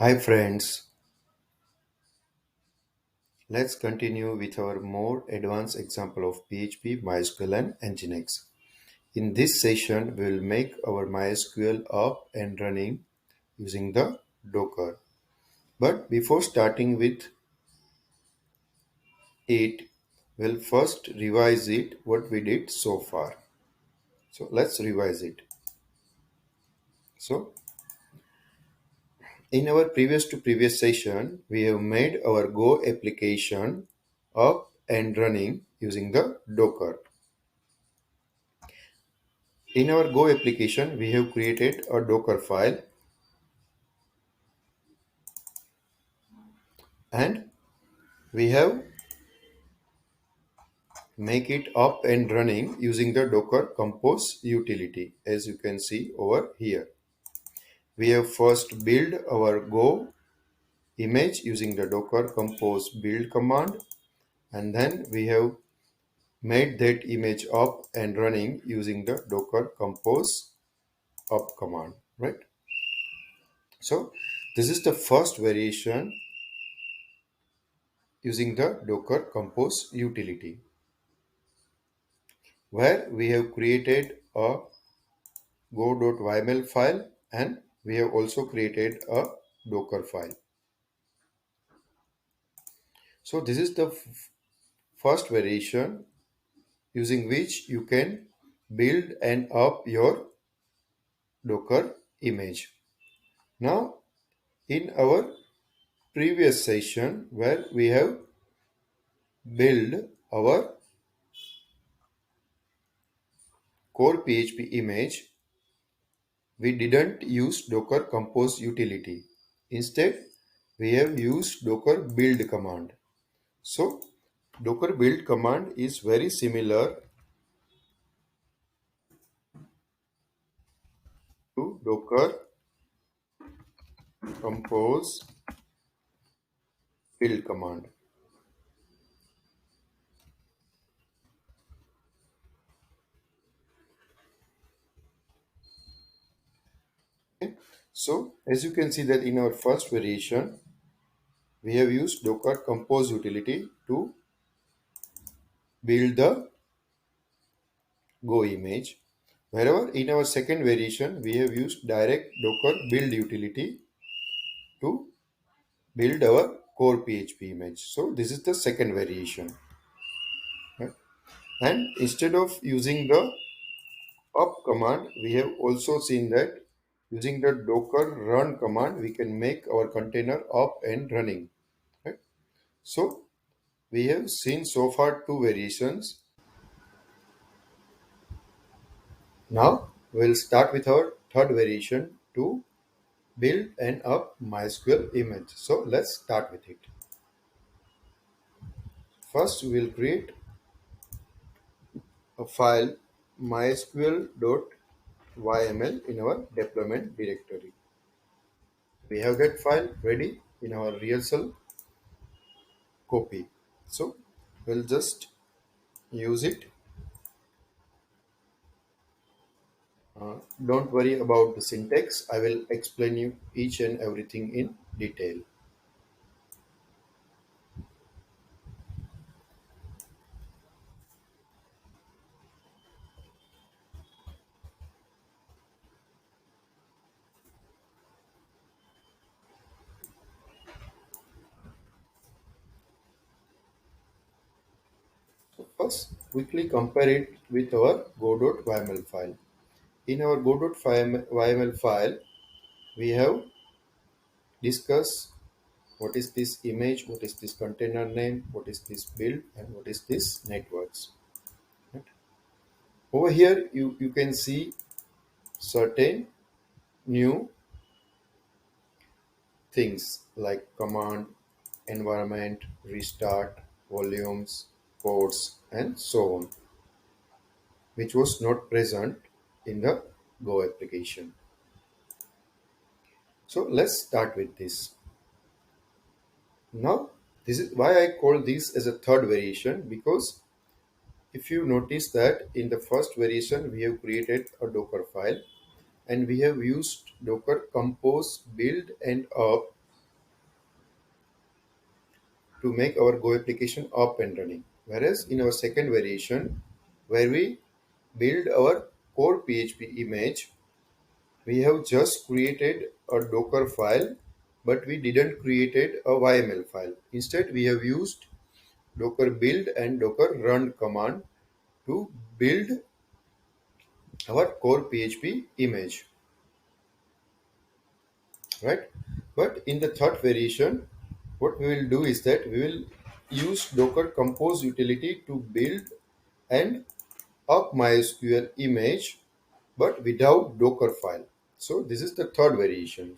Hi friends, let's continue with our more advanced example of PHP, MySQL and Nginx. In this session, we will make our MySQL up and running using the Docker. But before starting with it, we'll first revise it what we did so far. So let's revise it. So in our previous session, we have made our Go application up and running using the Docker. In our Go application, we have created a Docker file and we have make it up and running using the Docker Compose utility as you can see over here. We have first build our Go image using the Docker Compose build command, and then we have made that image up and running using the Docker Compose up command, right? So this is the first variation using the Docker Compose utility, where we have created a go.yml file and we have also created a Docker file. So this is the first variation using which you can build and up your Docker image. Now in our previous session where we have built our core PHP image, we didn't use Docker Compose utility. Instead, we have used Docker build command. So, Docker build command is very similar to Docker Compose build command. Okay. So, as you can see that in our first variation, we have used Docker Compose utility to build the Go image. Wherever in our second variation, we have used direct Docker build utility to build our core PHP image. So this is the second variation. Right? And instead of using the up command, we have also seen that using the docker run command, we can make our container up and running. Right? So we have seen so far two variations. Now we'll start with our third variation to build and up MySQL image. So let's start with it. First, we will create a file mysql.yml in our deployment directory. We have that file ready in our real cell copy. So we'll just use it. Don't worry about the syntax. I will explain you each and everything in detail. So first, quickly compare it with our go.yml file. In our go.yml file, we have discussed what is this image, what is this container name, what is this build, and what is this networks. Right? Over here, you can see certain new things like command, environment, restart, volumes, ports, and so on, which was not present in the Go application. So let's start with this. Now, this is why I call this as a third variation, because if you notice that in the first variation we have created a Docker file and we have used Docker compose build and up to make our Go application up and running. Whereas in our second variation, where we build our core PHP image, we have just created a Docker file, but we didn't created a YML file. Instead, we have used Docker build and Docker run command to build our core PHP image, right? But in the third variation, what we will do is that we will use Docker compose utility to build and up MySQL image, but without Docker file. So this is the third variation.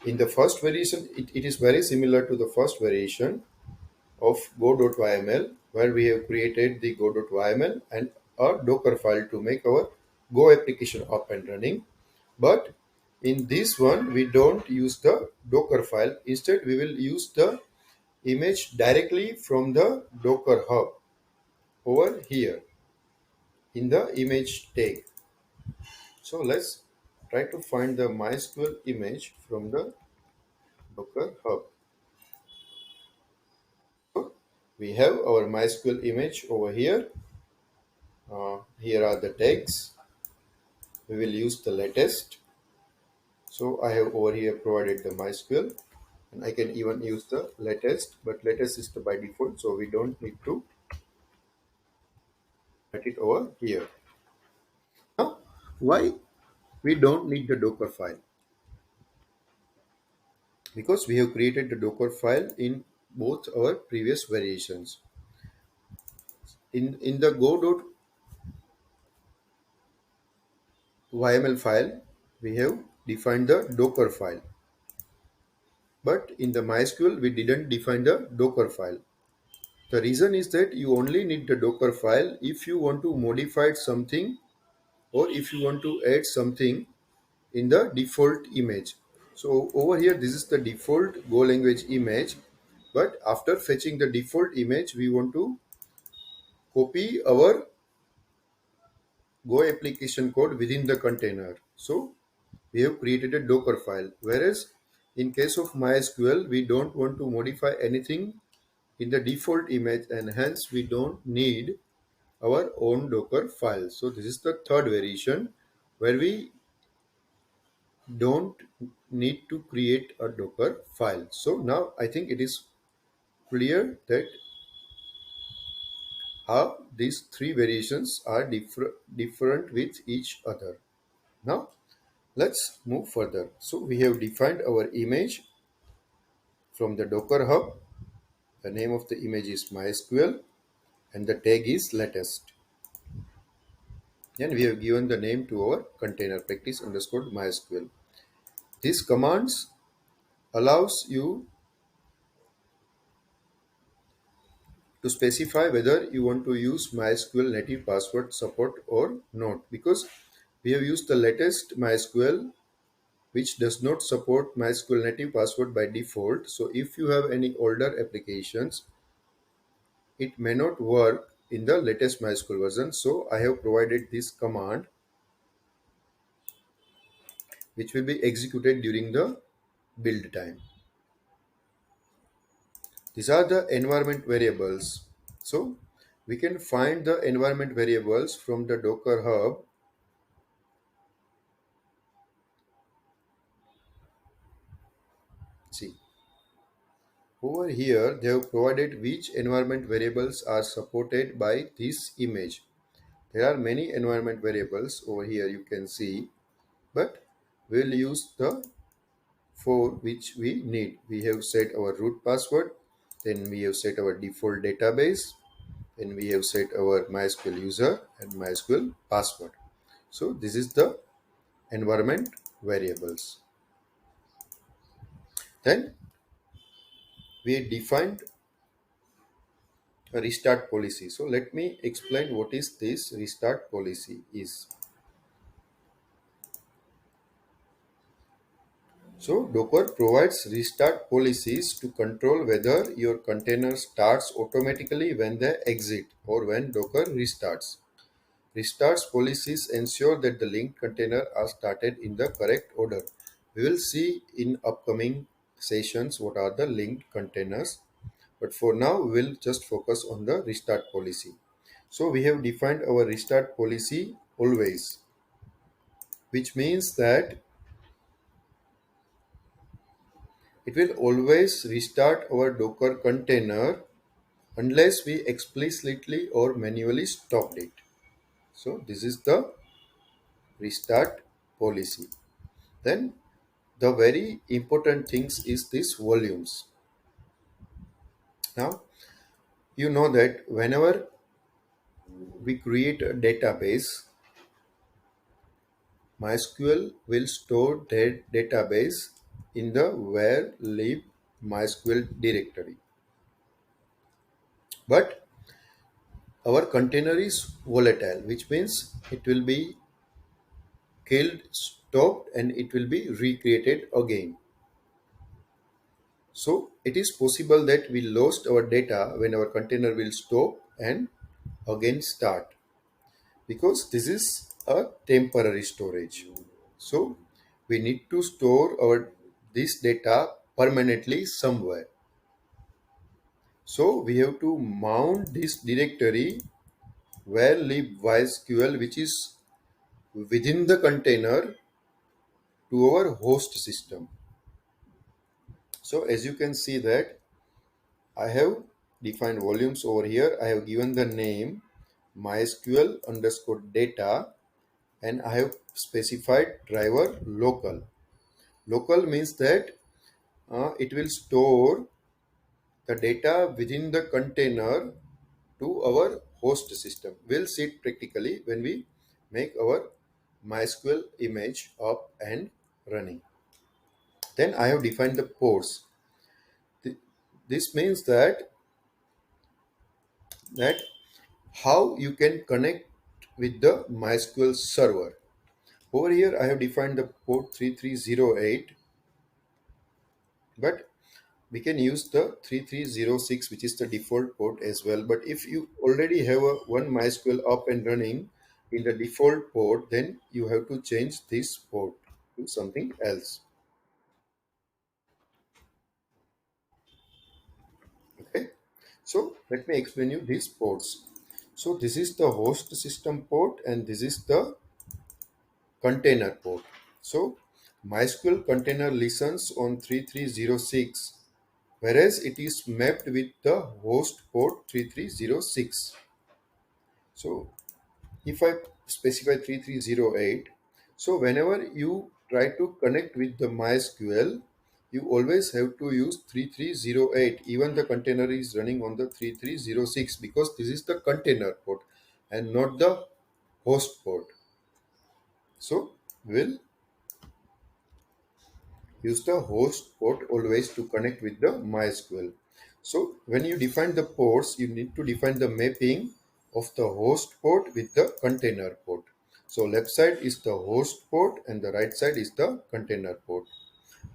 In the first variation, it is very similar to the first variation of go.yml, where we have created the go.yml and a Docker file to make our Go application up and running. But in this one, we don't use the Docker file. Instead, we will use the image directly from the Docker hub over here in the image tag. So let's try to find the MySQL image from the Docker hub. So we have our MySQL image over here. Here are the tags. We will use the latest. So I have over here provided the MySQL, and I can even use the latest, but latest is the by default, so we don't need to write it over here. Now, why we don't need the Docker file? Because we have created the Docker file in both our previous variations. In the go.yml file, we have defined the Docker file. But in the MySQL, we didn't define the Docker file. The reason is that you only need the Docker file if you want to modify something or if you want to add something in the default image. So over here, this is the default Go language image. But after fetching the default image, we want to copy our Go application code within the container. So we have created a Docker file. Whereas in case of MySQL, we don't want to modify anything in the default image, and hence we don't need our own Docker file. So this is the third variation where we don't need to create a Docker file. So now I think it is clear that how these three variations are different with each other. Now let's move further. So we have defined our image from the Docker hub. The name of the image is MySQL and the tag is latest. And we have given the name to our container practice underscore MySQL. These commands allows you to specify whether you want to use MySQL native password support or not, because we have used the latest MySQL which does not support MySQL native password by default. So if you have any older applications, it may not work in the latest MySQL version. So I have provided this command which will be executed during the build time. These are the environment variables. So we can find the environment variables from the Docker hub. See, over here they have provided which environment variables are supported by this image. There are many environment variables over here, you can see, but we'll use the four which we need. We have set our root password, then we have set our default database, then we have set our MySQL user and MySQL password. So this is the environment variables. Then we defined a restart policy. So let me explain what is this restart policy is. So Docker provides restart policies to control whether your container starts automatically when they exit or when Docker restarts. Restarts policies ensure that the linked container are started in the correct order. We will see in upcoming sessions what are the linked containers. But for now, we'll just focus on the restart policy. So we have defined our restart policy always, which means that it will always restart our Docker container unless we explicitly or manually stopped it. So this is the restart policy. Then the very important things is this volumes. Now you know that whenever we create a database, MySQL will store that database in the where lib MySQL directory. But our container is volatile, which means it will be killed, stopped, and it will be recreated again. So it is possible that we lost our data when our container will stop and again start, because this is a temporary storage. So we need to store our this data permanently somewhere. So we have to mount this directory where lib MySQL, which is within the container, to our host system. So as you can see that I have defined volumes over here. I have given the name MySQL underscore data, and I have specified driver local. Local means that it will store the data within the container to our host system. We'll see it practically when we make our MySQL image up and running. Then I have defined the ports. This means that how you can connect with the MySQL server. Over here I have defined the port 3308, but we can use the 3306, which is the default port as well. But if you already have a one MySQL up and running in the default port, then you have to change this port to something else. Okay, so let me explain you these ports. So this is the host system port and this is the container port. So MySQL container listens on 3306, whereas it is mapped with the host port 3306. So if I specify 3308, so whenever you try to connect with the MySQL, you always have to use 3308 even the container is running on the 3306, because this is the container port and not the host port. So we'll use the host port always to connect with the MySQL. So when you define the ports, you need to define the mapping of the host port with the container port. So left side is the host port and the right side is the container port.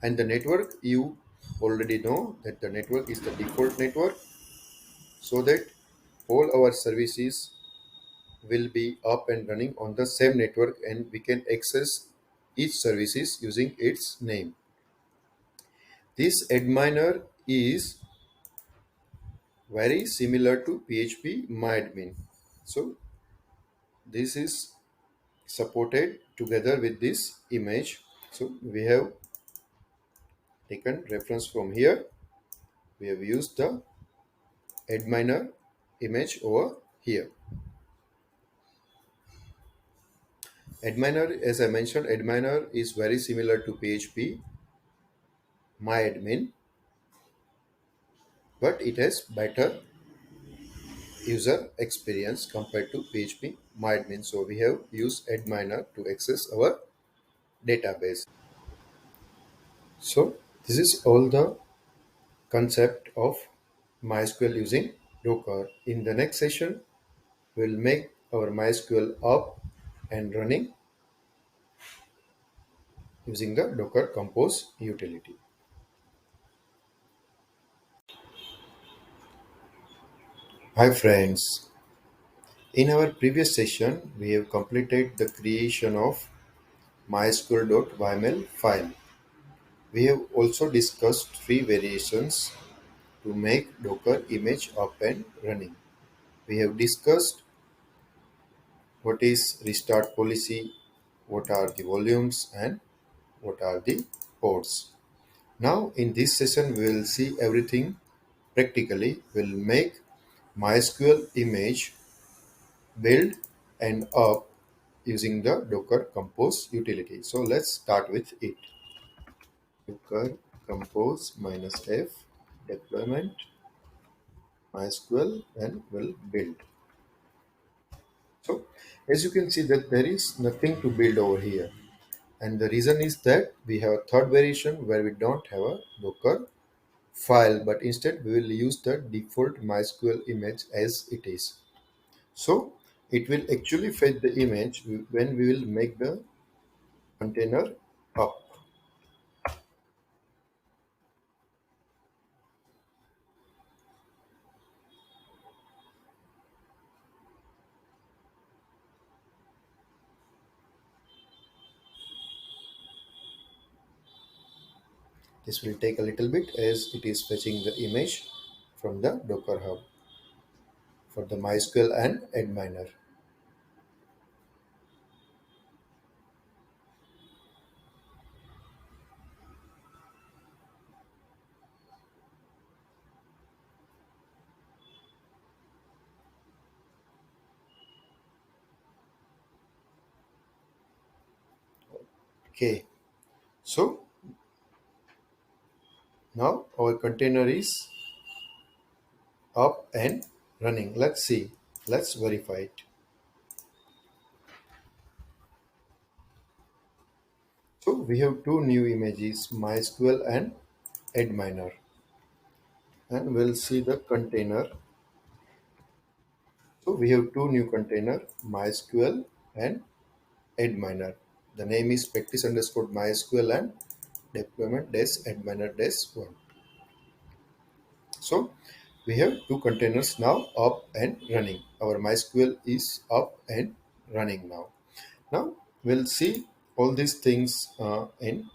And the network, you already know that the network is the default network, so that all our services will be up and running on the same network and we can access each services using its name. This adminer is very similar to PHP myadmin. So this is supported together with this image. So we have taken reference from here. We have used the adminer image over here. Adminer, as I mentioned, adminer is very similar to PHP myadmin, but it has better user experience compared to PHP myadmin. So we have used adminer to access our database. So this is all the concept of MySQL using Docker. In the next session, we'll make our MySQL up and running using the Docker Compose utility. Hi friends. In our previous session, we have completed the creation of MySQL.yml file, We have also discussed three variations to make Docker image up and running. We have discussed what is restart policy, what are the volumes, and what are the ports. Now in this session we will see everything practically. We'll make MySQL image build and up using the Docker Compose utility. So let's start with it. Docker Compose -f deployment MySQL and will build. So as you can see that there is nothing to build over here. And the reason is that we have a third variation where we don't have a Docker file, but instead we will use the default MySQL image as it is. So it will actually fetch the image when we will make the container up. This will take a little bit as it is fetching the image from the Docker Hub for the MySQL and adminer. Okay, so now our container is up and running. Let's see. Let's verify it. So we have two new images, MySQL and adminer, and we'll see the container. So we have two new container, MySQL and adminer. The name is practice underscore MySQL and deployment dash adminer dash one. So we have two containers now up and running. Our MySQL is up and running now. Now we'll see all these things in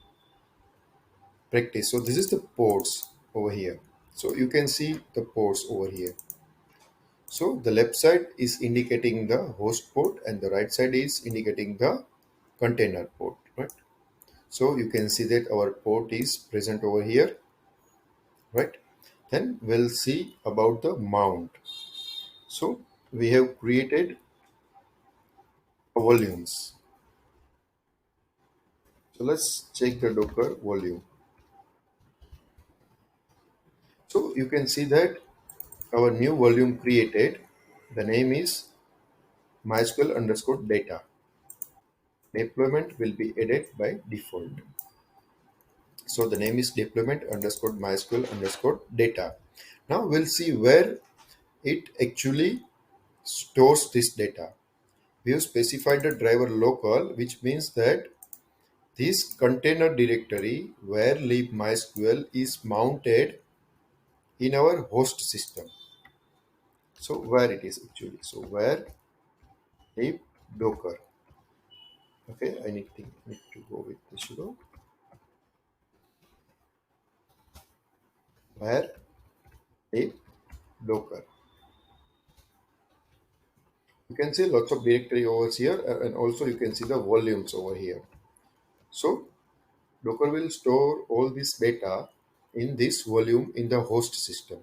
practice. So this is the ports over here. So you can see the ports over here. So the left side is indicating the host port and the right side is indicating the container port, right? So you can see that our port is present over here, right? Then we'll see about the mount. So we have created volumes. So let's check the Docker volume. So you can see that our new volume created, the name is MySQL underscore data. Deployment will be added by default. So the name is deployment underscore MySQL underscore data. Now we'll see where it actually stores this data. We have specified the driver local, which means that this container directory where lib MySQL is mounted in our host system. So where it is actually? So where lib Docker. Okay, I need to go with the sudo. Where lib Docker. You can see lots of directory over here, and also you can see the volumes over here. So Docker will store all this data in this volume in the host system.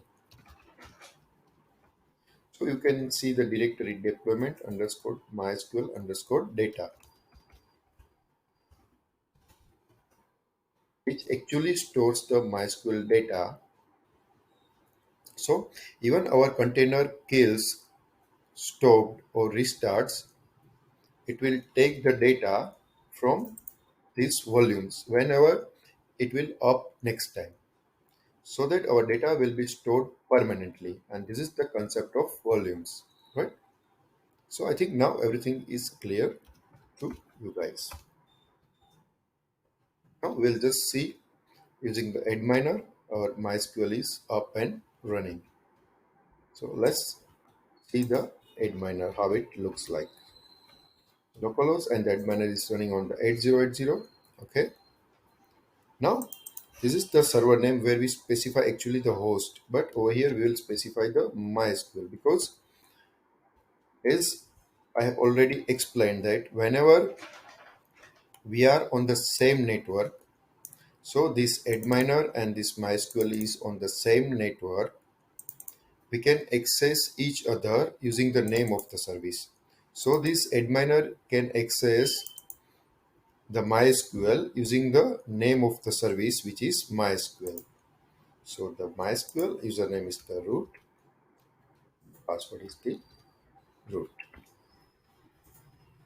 So you can see the directory deployment underscore MySQL underscore data, which actually stores the MySQL data. So even our container kills, stopped or restarts, it will take the data from these volumes whenever it will up next time, so that our data will be stored permanently. And this is the concept of volumes, right? So I think now everything is clear to you guys. Now we'll just see using the adminer our MySQL is up and running. So let's see the adminer, how it looks like. Localhost and the adminer is running on the 8080. Okay. Now This is the server name where we specify actually the host, but over here we will specify the MySQL because as I have already explained that whenever we are on the same network, so this adminer and this MySQL is on the same network, we can access each other using the name of the service. So this adminer can access the MySQL using the name of the service, which is MySQL. So the MySQL username is the root, password is the root.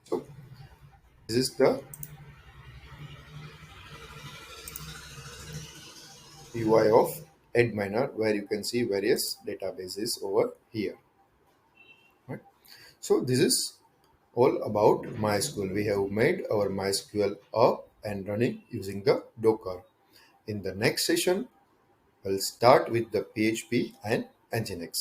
So this is the UI of adminer where you can see various databases over here. Right? So this is all about MySQL. We have made our MySQL up and running using the Docker. In the next session, we'll start with the PHP and Nginx.